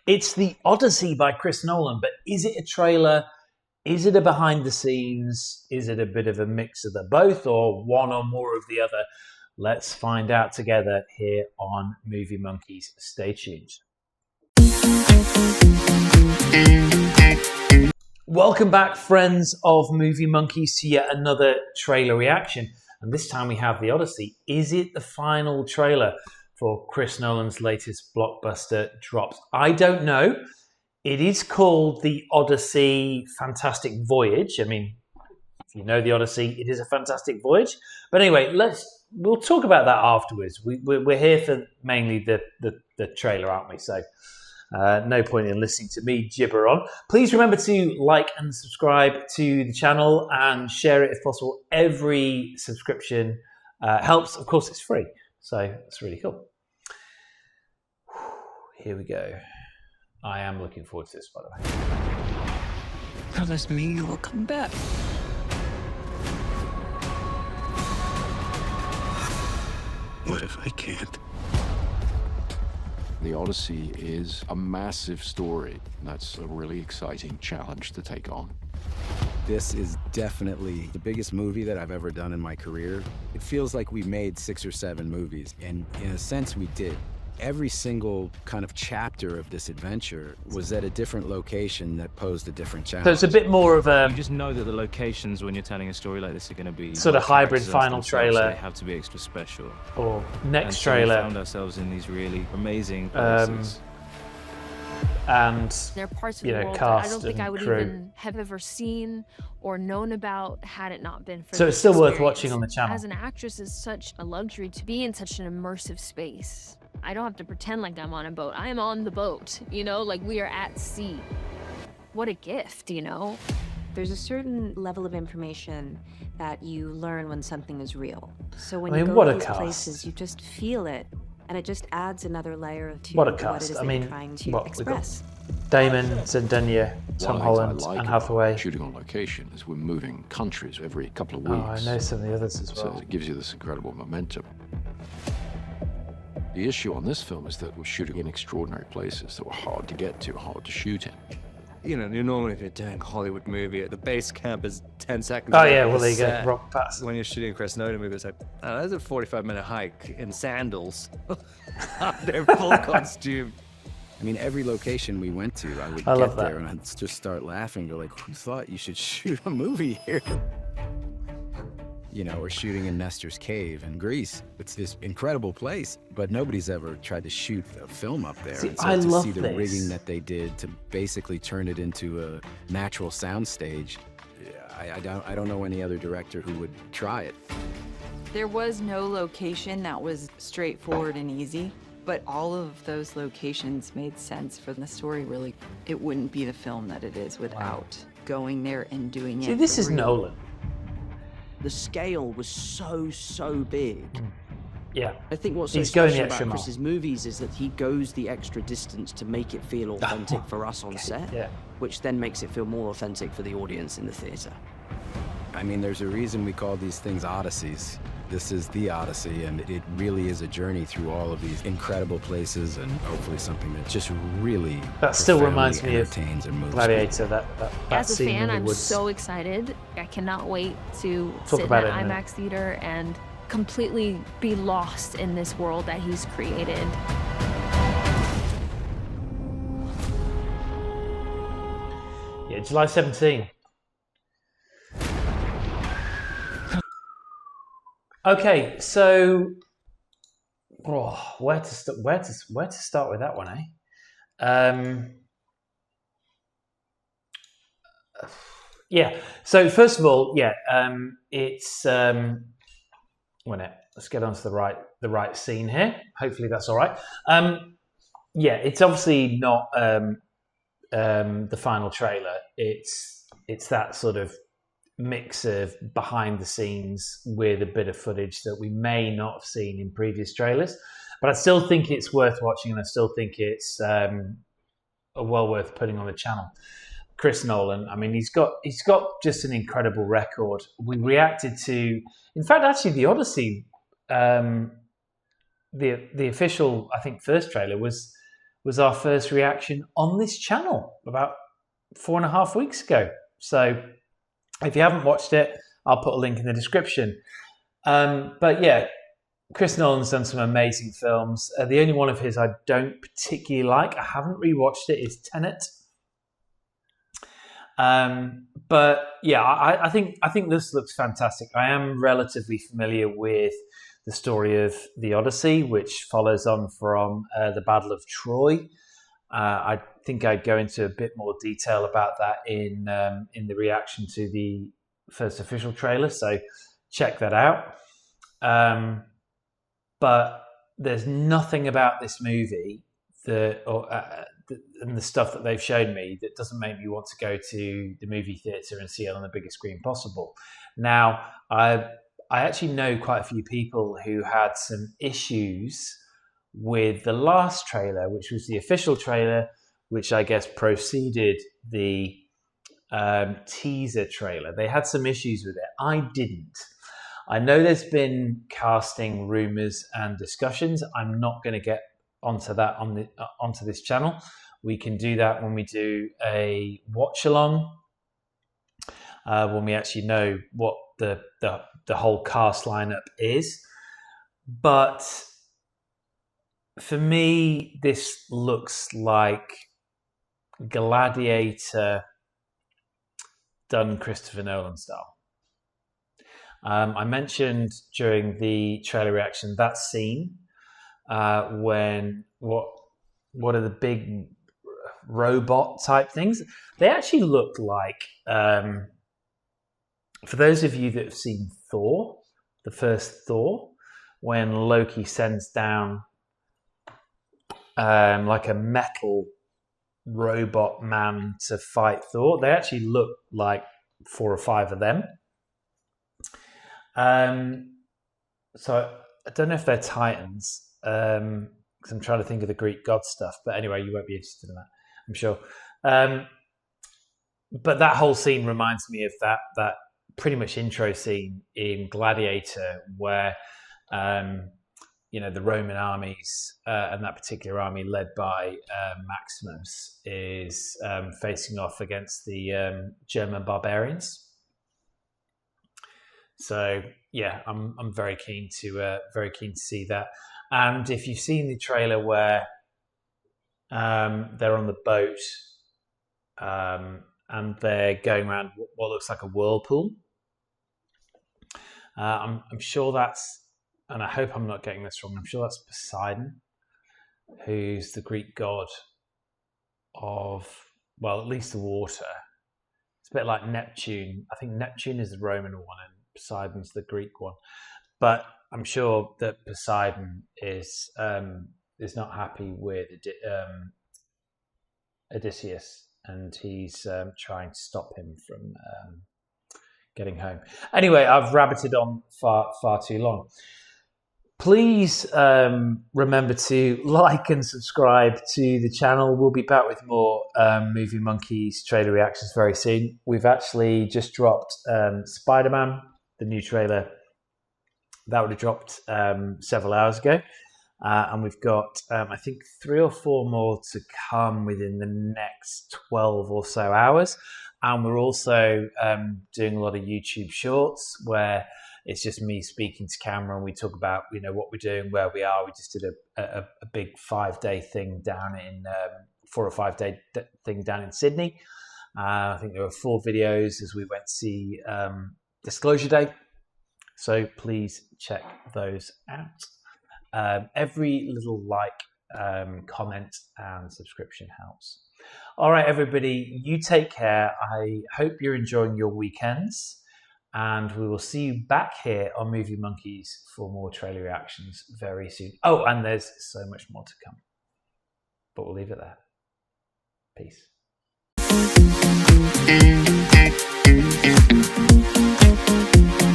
It's the Odyssey by Chris Nolan, but is it a trailer? Is it a behind the scenes? Is it a bit of a mix of the both, or one or more of the other? Let's find out together here on Movie Monkeys. Stay tuned. Welcome back, friends of Movie Monkeys, to yet another trailer reaction. And this time we have the Odyssey. Is it the final trailer for Chris Nolan's latest blockbuster drops? I don't know. It is called the Odyssey Fantastic Voyage. I mean, if you know the Odyssey, it is a fantastic voyage. But anyway, we'll talk about that afterwards. We're here for mainly the trailer, aren't we? So no point in listening to me gibber on. Please remember to like and subscribe to the channel and share it if possible. Every subscription helps. Of course, it's free. So it's really cool. Here we go. I am looking forward to this, by the way. Promise me you will come back. What if I can't? The Odyssey is a massive story. That's a really exciting challenge to take on. This is definitely the biggest movie that I've ever done in my career. It feels like we made 6 or 7 movies, and in a sense we did. Every single kind of chapter of this adventure was at a different location that posed a different challenge. So it's a bit more of a... You just know that the locations when you're telling a story like this are going to be... sort of hybrid final trailer. So they have to be extra special. Or next and trailer. So we found ourselves in these really amazing places. And there are parts of the world that I don't think I would even have ever seen or known about had it not been for so this it's still experience. worth watching on the channel. As an actress, it's such a luxury to be in such an immersive space. I don't have to pretend like I'm on a boat. I am on the boat, you know, like we are at sea. What a gift, you know? There's a certain level of information that you learn when something is real. So when I mean, you what go a to these cast. Places, you just feel it, and it just adds another layer to What a what cast. it is I that mean, you're trying to what, express. Damon, Zendaya, Tom One of the Holland, things I like Anne about Hathaway. shooting on location is we're moving countries every couple of Oh, weeks. I know some of the others as So well. it gives you this incredible momentum. The issue on this film is that we're shooting in extraordinary places that were hard to get to, hard to shoot in. You know, normally if you're doing a Hollywood movie, the base camp is 10 seconds. Oh away yeah, from well the there you go, set. Rock Pass. When you're shooting a Chris Nolan movie, it's like, oh, that's a 45-minute hike in sandals. They're full costume. I mean, every location we went to, I would I love get that. there and I'd just start laughing, go like, who thought you should shoot a movie here? You know, we're shooting in Nestor's Cave in Greece. It's this incredible place, but nobody's ever tried to shoot a film up there. See, and so I to love see the this. rigging that they did to basically turn it into a natural soundstage, I don't know any other director who would try it. There was no location that was straightforward and easy, but all of those locations made sense for the story, really. It wouldn't be the film that it is without going there and doing it. See, this for is real. Nolan. The scale was so big. Yeah. I think what's so He's going the special extra about mile. Chris's movies is that he goes the extra distance to make it feel authentic for us on set, Yeah. which then makes it feel more authentic for the audience in the theater. I mean, there's a reason we call these things Odysseys. This is the Odyssey, and it really is a journey through all of these incredible places, and hopefully something that just really That still profoundly reminds me of entertains and moves Gladiator, that As a scene in fan, the I'm woods. so excited. I cannot wait to Talk sit in about that it in a minute. IMAX theater and completely be lost in this world that he's created. Yeah, July 17. Okay, so where to start with that one, eh? Yeah. So first of all, yeah, it's let's get onto the right scene here. Hopefully that's all right. Yeah, it's obviously not the final trailer. It's that sort of mix of behind the scenes with a bit of footage that we may not have seen in previous trailers, but I still think it's worth watching, and I still think it's well worth putting on the channel. Chris Nolan, I mean, he's got just an incredible record. We reacted to, in fact, actually the Odyssey, the official, I think, first trailer was was our first reaction on this channel about 4.5 weeks ago. So if you haven't watched it, I'll put a link in the description. But yeah, Chris Nolan's done some amazing films. The only one of his I don't particularly like, I haven't rewatched it, is Tenet. But yeah, I think this looks fantastic. I am relatively familiar with the story of the Odyssey, which follows on from the Battle of Troy. I think I'd go into a bit more detail about that in the reaction to the first official trailer, so check that out. But there's nothing about this movie and the stuff that they've shown me that doesn't make me want to go to the movie theatre and see it on the biggest screen possible. Now, I actually know quite a few people who had some issues with the last trailer, which was the official trailer, which I guess preceded the teaser trailer. They had some issues with it. I didn't. I know there's been casting rumours and discussions. I'm not going to get onto that onto this channel. We can do that when we do a watch along, when we actually know what the whole cast lineup is. But for me, this looks like Gladiator done Christopher Nolan style. I mentioned during the trailer reaction that scene when what are the big robot type things? They actually look like, for those of you that have seen Thor, the first Thor, when Loki sends down like a metal robot man to fight Thor, they actually look like 4 or 5 of them. So I don't know if they're Titans, because I'm trying to think of the Greek god stuff. But anyway, you won't be interested in that, I'm sure. But that whole scene reminds me of that pretty much intro scene in Gladiator, where the Roman armies and that particular army led by Maximus is facing off against the German barbarians. So yeah, I'm very keen to see that. And if you've seen the trailer where they're on the boat and they're going around what looks like a whirlpool, I'm sure that's, and I hope I'm not getting this wrong, I'm sure that's Poseidon, who's the Greek god of, well, at least the water. It's a bit like Neptune. I think Neptune is the Roman one and Poseidon's the Greek one. But I'm sure that Poseidon is not happy with Odysseus, and he's trying to stop him from getting home. Anyway, I've rabbited on far too long. Please remember to like and subscribe to the channel. We'll be back with more Movie Monkeys trailer reactions very soon. We've actually just dropped Spider-Man, the new trailer. That would have dropped several hours ago. And we've got, I think, 3 or 4 more to come within the next 12 or so hours. And we're also doing a lot of YouTube shorts where it's just me speaking to camera and we talk about, what we're doing, where we are. We just did a big 5-day thing down in, 4 or 5 day thing down in Sydney. I think there were 4 videos as we went to see Disclosure Day. So please check those out. Every little like, comment and subscription helps. All right, everybody, you take care. I hope you're enjoying your weekends, and we will see you back here on Movie Monkeys for more trailer reactions very soon. Oh, and there's so much more to come, but we'll leave it there. Peace.